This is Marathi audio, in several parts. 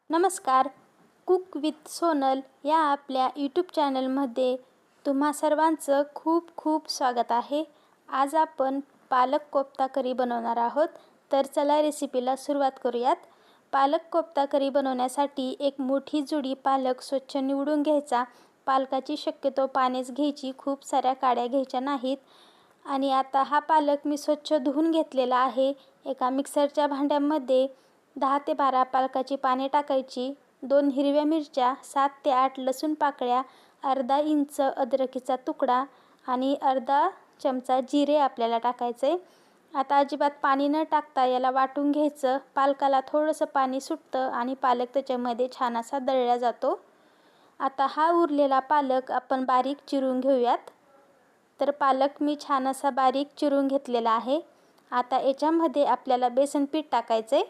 नमस्कार. कुक विथ सोनल या आपल्या यूट्यूब चॅनलमध्ये तुम्हा सर्वांचं खूप खूप स्वागत आहे. आज आपण पालक कोफ्ता करी बनवणार आहोत. तर चला रेसिपीला सुरुवात करूयात. पालक कोफ्ता करी बनवण्यासाठी एक मोठी जुडी पालक स्वच्छ निवडून घ्यायचा. पालकाची शक्यतो पानेच घ्यायची, खूप साऱ्या काड्या घ्यायच्या नाहीत. आणि आता हा पालक मी स्वच्छ धुवून घेतलेला आहे. एका मिक्सरच्या भांड्यामध्ये 10 ते 12 पालकाची पाने टाकायची, 2 हिरव्या मिरच्या, 7 ते 8 लसूण पाकळ्या, अर्धा इंच अद्रकीचा तुकडा आणि अर्धा चमचा जिरे आपल्याला टाकायचे. आता अजिबात पाणी न टाकता याला वाटून घ्यायचं. पालकाला थोडंसं पाणी सुटतं आणि पालक त्याच्यामध्ये छान असा दळला जातो. आता हा उरलेला पालक आपण बारीक चिरून घेऊयात. तर पालक मी छान असा बारीक चिरून घेतलेला आहे. आता याच्यामध्ये आपल्याला बेसन पीठ टाकायचे.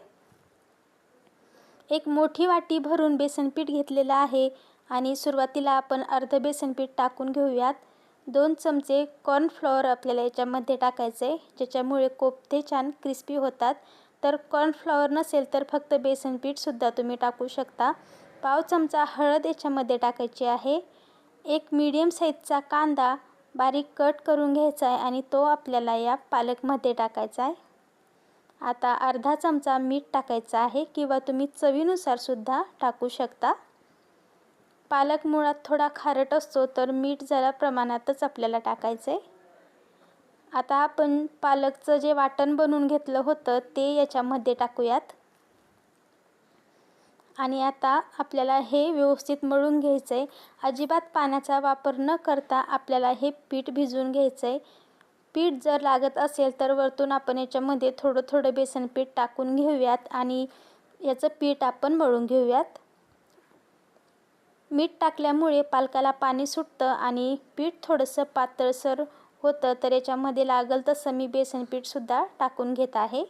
एक मोठी वाटी भरून बेसन पीठ घेतलेलं आहे आणि सुरुवातीला आपण अर्ध बेसन पीठ टाकून घेऊयात. 2 चमचे कॉर्नफ्लॉवर आपल्याला याच्यामध्ये टाकायचे, ज्याच्यामुळे कोफ्ते छान क्रिस्पी होतात. तर कॉर्नफ्लॉवर नसेल तर फक्त बेसन पीठसुद्धा तुम्ही टाकू शकता. पाव चमचा हळद याच्यामध्ये टाकायची आहे. एक मीडियम साईजचा कांदा बारीक कट करून घ्यायचा आहे आणि तो आपल्याला या पालकमध्ये टाकायचा आहे. आता अर्धा चमचा मीठ टाकायचं आहे किंवा तुम्ही चवीनुसार सुद्धा टाकू शकता. पालक मुळात थोडा खारट असतो, तर मीठ जरा प्रमाणातच आपल्याला टाकायचं आहे. आता आपण पालकचं जे वाटण बनवून घेतलं होतं ते याच्यामध्ये टाकूयात. आणि आता आपल्याला हे व्यवस्थित मळून घ्यायचं आहे. अजिबात पाण्याचा वापर न करता आपल्याला हे पीठ भिजवून घ्यायचं आहे. पीठ जर लागत असेल तर वरतून आपण याच्यामध्ये थोडं थोडं बेसन पीठ टाकून घेऊयात आणि याचं पीठ आपण मळून घेऊयात. मीठ टाकल्यामुळे पालकाला पाणी सुटतं आणि पीठ थोडंसं पातळसर होतं. तर याच्यामध्ये लागल तसं मी बेसन पीठसुद्धा टाकून घेत आहे.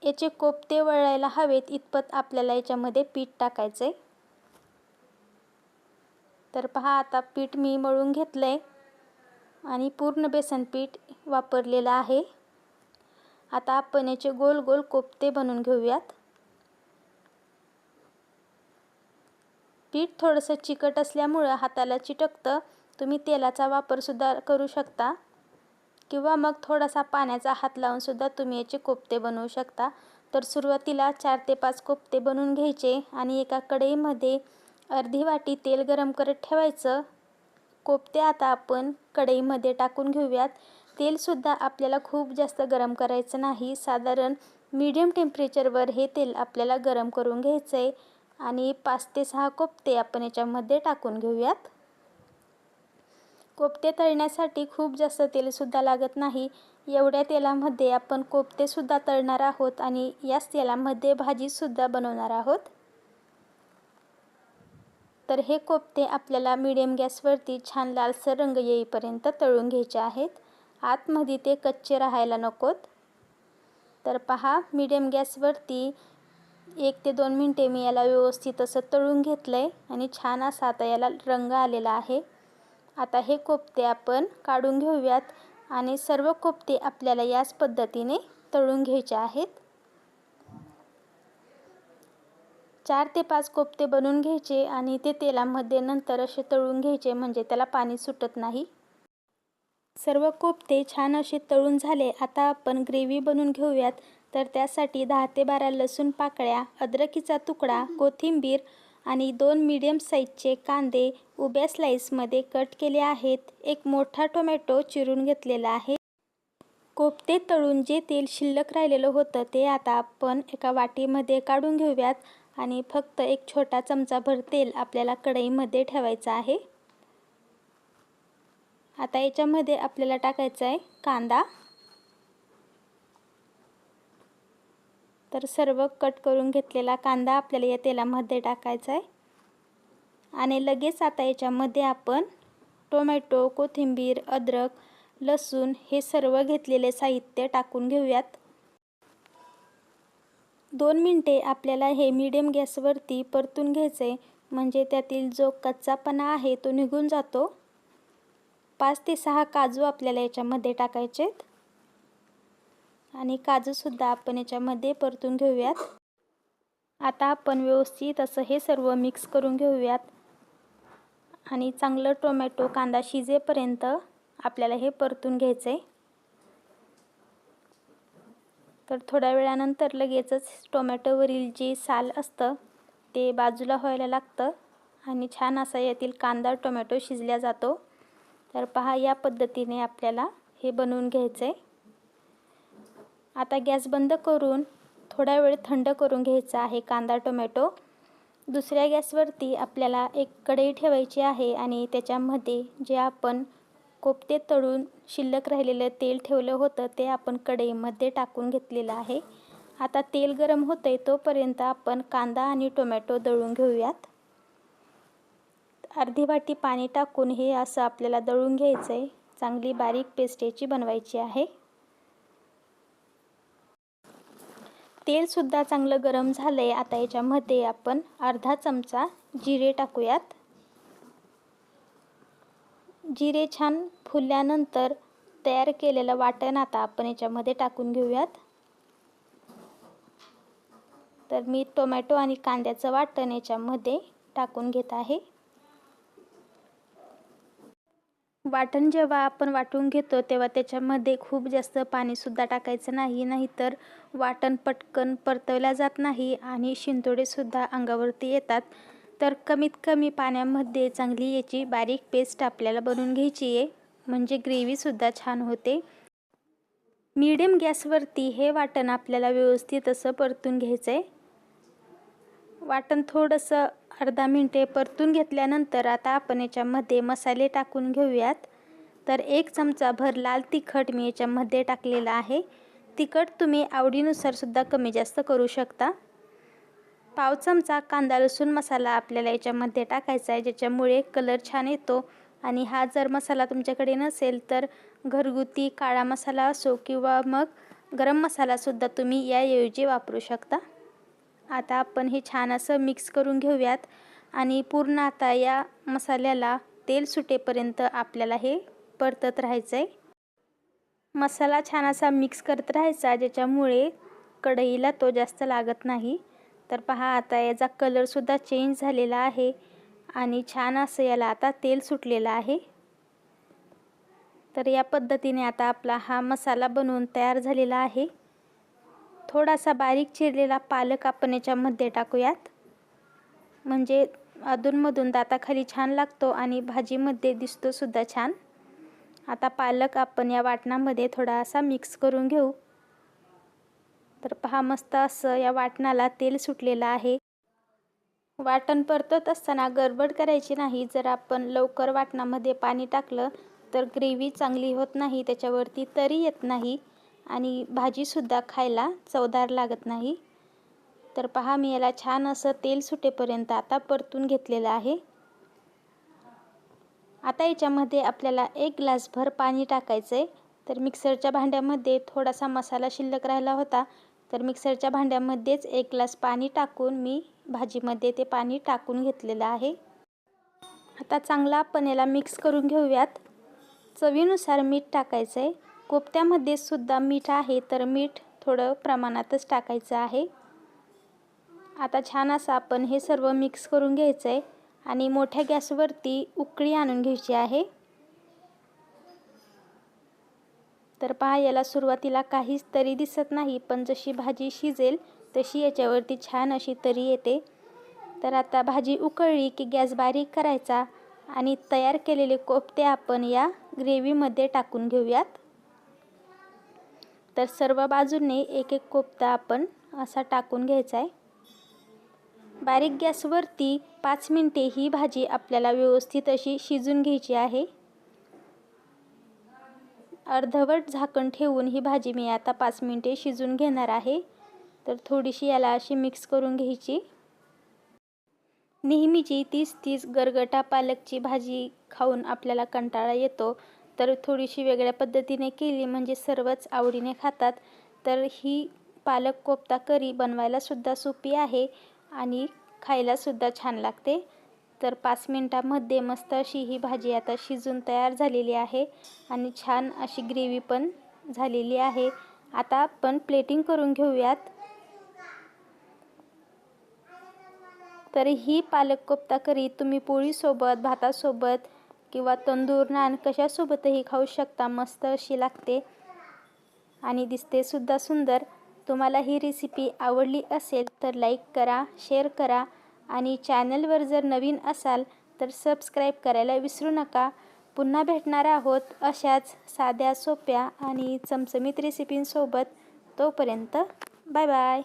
याचे कोफ्ते वळायला हवेत इतपत आपल्याला याच्यामध्ये पीठ टाकायचं आहे. तर पहा, आता पीठ मी मळून घेतलं आहे आणि पूर्ण बेसन पीठ वापरलेलं आहे. आता आपण याचे गोल गोल कोफ्ते बनवून घेऊयात. पीठ थोडंसं चिकट असल्यामुळं हाताला चिटकतं. तुम्ही तेलाचा वापरसुद्धा करू शकता किंवा मग थोडासा पाण्याचा हात लावूनसुद्धा तुम्ही याचे कोफ्ते बनवू शकता. तर सुरुवातीला 4 ते 5 कोफ्ते बनवून घ्यायचे आणि एका कढईमध्ये अर्धी वाटी तेल गरम करत ठेवायचं. कोफ्ते आता आपण कढईमध्ये टाकून घेऊयात. तेलसुद्धा आपल्याला खूप जास्त गरम करायचं नाही. साधारण मीडियम टेम्परेचरवर हे तेल आपल्याला गरम करून घ्यायचं आहे आणि 5 ते 6 कोफ्ते आपण याच्यामध्ये टाकून घेऊयात. कोफ्ते तळण्यासाठी खूप जास्त तेलसुद्धा लागत नाही. एवढ्या तेलामध्ये आपण कोफ्तेसुद्धा तळणार आहोत आणि याच तेलामध्ये भाजीसुद्धा बनवणार आहोत. तर हे कोफ्ते आपल्याला मीडियम गॅसवरती छान लालसर रंग येईपर्यंत तळून घ्यायचे आहेत. आतमध्ये ते कच्चे राहायला नकोत. तर पहा, मीडियम गॅसवरती 1 ते 2 मिनिटे मी याला व्यवस्थित असं तळून घेतलं आहे आणि छान असा आता याला रंग आलेला आहे. आता हे कोफ्ते आपण काढून घेऊयात आणि सर्व कोफ्ते आपल्याला याच पद्धतीने तळून घ्यायचे आहेत. 4 ते 5 कोफ्ते बनवून घ्यायचे आणि ते तेलामध्ये नंतर असे तळून घ्यायचे, म्हणजे त्याला पाणी सुटत नाही. सर्व कोफ्ते छान असे तळून झाले. आता आपण ग्रेव्ही बनवून घेऊयात. तर त्यासाठी 10 ते 12 लसूण पाकळ्या, अद्रकीचा तुकडा, कोथिंबीर आणि 2 मीडियम साईजचे कांदे उभ्या स्लाईसमध्ये कट केले आहेत. एक मोठा टोमॅटो चिरून घेतलेला आहे. कोफ्ते तळून जे तेल शिल्लक राहिलेलं होतं ते आता आपण एका वाटीमध्ये काढून घेऊयात आणि फक्त एक छोटा चमचाभर तेल आपल्याला कढईमध्ये ठेवायचं आहे. आता याच्यामध्ये आपल्याला टाकायचा आहे कांदा. तर सर्व कट करून घेतलेला कांदा आपल्याला या तेलामध्ये टाकायचा आहे आणि लगेच आता याच्यामध्ये आपण टोमॅटो, कोथिंबीर, अद्रक, लसूण हे सर्व घेतलेले साहित्य टाकून घेऊयात. 2 मिनिटे आपल्याला हे मीडियम गॅसवरती परतून घ्यायचे, म्हणजे त्यातील जो कच्चापणा आहे तो निघून जातो. 5 ते 6 काजू आपल्याला याच्यामध्ये टाकायचे आहेत आणि काजूसुद्धा आपण याच्यामध्ये परतून घेऊयात. आता आपण व्यवस्थित असं हे सर्व मिक्स करून घेऊयात आणि चांगलं टोमॅटो कांदा शिजेपर्यंत आपल्याला हे परतून घ्यायचं आहे। तर थोड्या वेळानंतर लगेचच टोमॅटोवरील जे साल असतं ते बाजूला व्हायला लागतं आणि छान असा यातील कांदा टोमॅटो शिजला जातो। तर पहा, या पद्धतीने आपल्याला हे बनवून घ्यायचं आहे। आता गॅस बंद करून थोडा वेळ थंड करून घ्यायचा आहे कांदा टोमॅटो। दुसऱ्या गॅसवरती आपल्याला एक कढई ठेवायची आहे आणि त्याच्यामध्ये जे आपण कोफ्ते तळून शिल्लक राहिलेलं तेल ठेवलं होतं ते आपण कढईमध्ये टाकून घेतलेलं आहे। आता तेल गरम होतंय तोपर्यंत आपण कांदा आणि टोमॅटो दळून घेऊयात। अर्धी वाटी पाणी टाकून हे असं आपल्याला दळून घ्यायचं आहे। चांगली बारीक पेस्ट याची बनवायची आहे। तेल सुद्धा चांगलं गरम झालंय। आता याच्यामध्ये आपण अर्धा चमचा जिरे टाकूयात। जिरे छान फुलल्यानंतर तयार केलेलं वाटण आता आपण याच्यामध्ये टाकून घेऊयात। तर मी टोमॅटो आणि कांद्याचं वाटण याच्यामध्ये टाकून घेत आहे। वाटण जेव्हा आपण वाटून घेतो तेव्हा त्याच्यामध्ये खूप जास्त पाणीसुद्धा टाकायचं नाही, नाहीतर वाटण पटकन परतवल्या जात नाही आणि शिंतोडेसुद्धा अंगावरती येतात। तर कमीत कमी पाण्यामध्ये चांगली याची बारीक पेस्ट आपल्याला बनवून घ्यायची आहे, म्हणजे ग्रेव्हीसुद्धा छान होते। मीडियम गॅसवरती हे वाटण आपल्याला व्यवस्थित असं परतून घ्यायचं आहे। वाटण थोडंसं अर्धा मिनिटे परतून घेतल्यानंतर आता आपण याच्यामध्ये मसाले टाकून घेऊयात। तर 1 चमचाभर लाल तिखट मी याच्यामध्ये टाकलेला आहे। तिखट तुम्ही आवडीनुसार सुद्धा कमी जास्त करू शकता। पाव चमचा कांदा लसूण मसाला आपल्याला याच्यामध्ये टाकायचा आहे, ज्याच्यामुळे कलर छान येतो। आणि हा जर मसाला तुमच्याकडे नसेल तर घरगुती काळा मसाला असो किंवा मग गरम मसालासुद्धा तुम्ही याऐवजी वापरू शकता। आता आपण हे छान असं मिक्स करून घेऊयात आणि पूर्ण आता या मसाल्याला तेल सुटेपर्यंत आपल्याला हे परतत राहायचं आहे। मसाला छान असा मिक्स करत राहायचा, ज्याच्यामुळे कढईला तो जास्त लागत नाही। तर पहा, आता याचा कलरसुद्धा चेंज झालेला आहे आणि छान असं याला आता तेल सुटलेलं आहे। तर या पद्धतीने आता आपला हा मसाला बनवून तयार झालेला आहे। थोडासा बारीक चिरलेला पालक आपण याच्यामध्ये टाकूयात, म्हणजे अधूनमधून दाताखाली छान लागतो आणि भाजीमध्ये दिसतो सुद्धा छान। आता पालक आपण या वाटणामध्ये थोडासा मिक्स करून घेऊ। तर पहा, मस्त असं या वाटणाला तेल सुटलेलं आहे। वाटण परतत असताना गडबड करायची नाही। जर आपण लवकर वाटणामध्ये पाणी टाकलं तर ग्रेव्ही चांगली होत नाही, त्याच्यावरती तरी येत नाही आणि भाजीसुद्धा खायला चवदार लागत नाही। तर पहा, मी याला छान असं तेल सुटेपर्यंत आता परतून घेतलेलं आहे। आता याच्यामध्ये आपल्याला 1 ग्लासभर पाणी टाकायचं आहे। तर मिक्सरच्या भांड्यामध्ये थोडासा मसाला शिल्लक राहिला होता, तर मिक्सरच्या भांड्यामध्येच 1 ग्लास पाणी टाकून मी भाजीमध्ये ते पाणी टाकून घेतलेलं आहे। आता चांगला आपण याला मिक्स करून घेऊयात। चवीनुसार मीठ टाकायचं आहे। कोफ्त्यामध्ये सुद्धा मीठ आहे, तर मीठ थोडं प्रमाणातच टाकायचं आहे। आता छान असं आपण हे सर्व मिक्स करून घ्यायचं आहे आणि मोठ्या गॅसवरती उकळी आणून घ्यायची आहे। तर पहा, याला सुरुवातीला काहीच तरी दिसत नाही, पण जशी भाजी शिजेल तशी याच्यावरती छान अशी तरी येते। तर आता भाजी उकळली की गॅस बारीक करायचा आणि तयार केलेले कोफ्ते आपण या ग्रेव्हीमध्ये टाकून घेऊयात। तर सर्व बाजूने एक एक कोफ्ता आपण असा टाकून घ्यायचा आहे। बारीक गॅसवरती 5 मिनिटे ही भाजी आपल्याला व्यवस्थित अशी शिजून घ्यायची आहे। अर्धवट झाकण ठेवून ही भाजी मी आता 5 मिनिटे शिजून घेणार आहे। तर थोडीशी याला अशी मिक्स करून घ्यायची। नेहमीची तीच गरगटा पालकची भाजी खाऊन आपल्याला कंटाळा येतो, तर थोडीशी वेगळ्या पद्धतीने केली म्हणजे सर्वच आवडीने खातात। तर ही पालक कोफ्ता करी बनवायला सुद्धा सोपी आहे आणि खायला सुद्धा छान लागते। तर 5 मिनिटांमध्ये मस्त अशी ही भाजी आता शिजून तयार झालेली आहे आणि छान अशी ग्रेव्ही पण झालेली आहे। आता आपण प्लेटिंग करून घेऊयात। तर ही पालक कोफ्ता करी तुम्ही पोळीसोबत, भातासोबत किंवा तंदूर नान कशासोबतही खाऊ शकता. मस्त अशी लागते आणि दिसते सुद्धा सुंदर. तुम्हाला ही रेसिपी आवडली असेल तर लाईक करा, शेअर करा आणि चॅनलवर जर नवीन असाल तर सबस्क्राईब करायला विसरू नका. पुन्हा भेटणार आहोत अशाच साध्या, सोप्या आणि चमचमीत रेसिपींसोबत. तोपर्यंत बाय बाय.